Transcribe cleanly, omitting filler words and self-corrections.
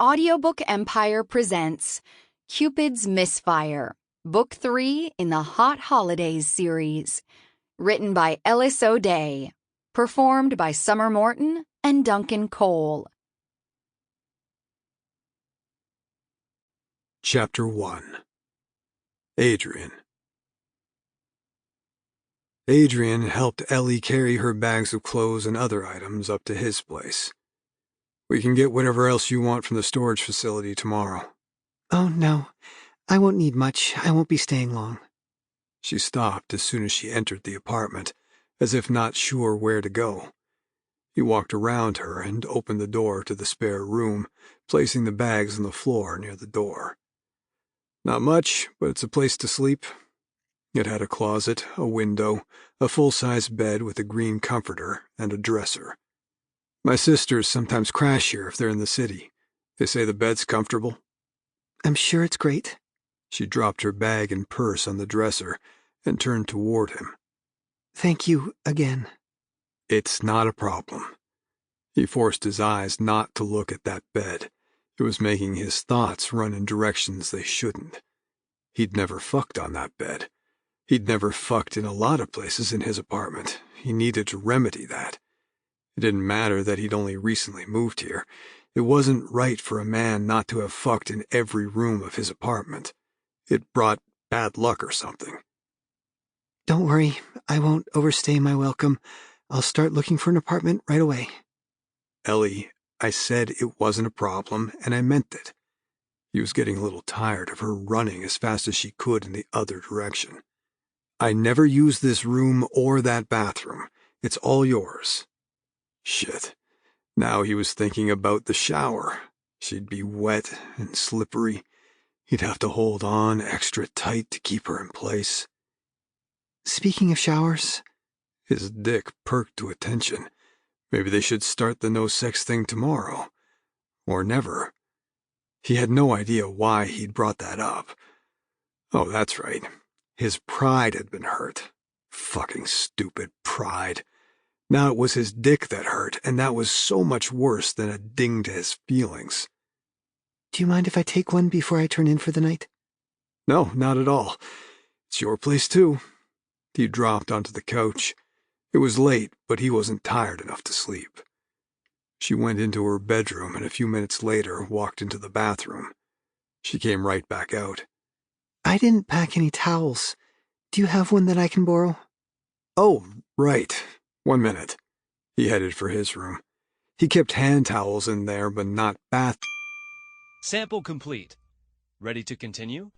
Audiobook Empire presents Cupid's Misfire, Book 3 in the Hot Holidays series. Written by Ellis O. Performed by Summer Morton and Duncan Cole. Chapter 1. Adrian. Adrian helped Ellie carry her bags of clothes and other items up to his place. We can get whatever else you want from the storage facility tomorrow. Oh, no. I won't need much. I won't be staying long. She stopped as soon as she entered the apartment, as if not sure where to go. He walked around her and opened the door to the spare room, placing the bags on the floor near the door. Not much, but it's a place to sleep. It had a closet, a window, a full-size bed with a green comforter, and a dresser. My sisters sometimes crash here if they're in the city. They say the bed's comfortable. I'm sure it's great. She dropped her bag and purse on the dresser and turned toward him. Thank you again. It's not a problem. He forced his eyes not to look at that bed. It was making his thoughts run in directions they shouldn't. He'd never fucked on that bed. He'd never fucked in a lot of places in his apartment. He needed to remedy that. It didn't matter that he'd only recently moved here. It wasn't right for a man not to have fucked in every room of his apartment. It brought bad luck or something. Don't worry, I won't overstay my welcome. I'll start looking for an apartment right away. Ellie, I said it wasn't a problem, and I meant it. He was getting a little tired of her running as fast as she could in the other direction. I never used this room or that bathroom. It's all yours. Shit. Now he was thinking about the shower. She'd be wet and slippery. He'd have to hold on extra tight to keep her in place. Speaking of showers... His dick perked to attention. Maybe they should start the no-sex thing tomorrow. Or never. He had no idea why he'd brought that up. Oh, that's right. His pride had been hurt. Fucking stupid pride. Now it was his dick that hurt, and that was so much worse than a ding to his feelings. Do you mind if I take one before I turn in for the night? No, not at all. It's your place, too. He dropped onto the couch. It was late, but he wasn't tired enough to sleep. She went into her bedroom and a few minutes later walked into the bathroom. She came right back out. I didn't pack any towels. Do you have one that I can borrow? Oh, right. 1 minute. He headed for his room. He kept hand towels in there, but not bath. Sample complete. Ready to continue?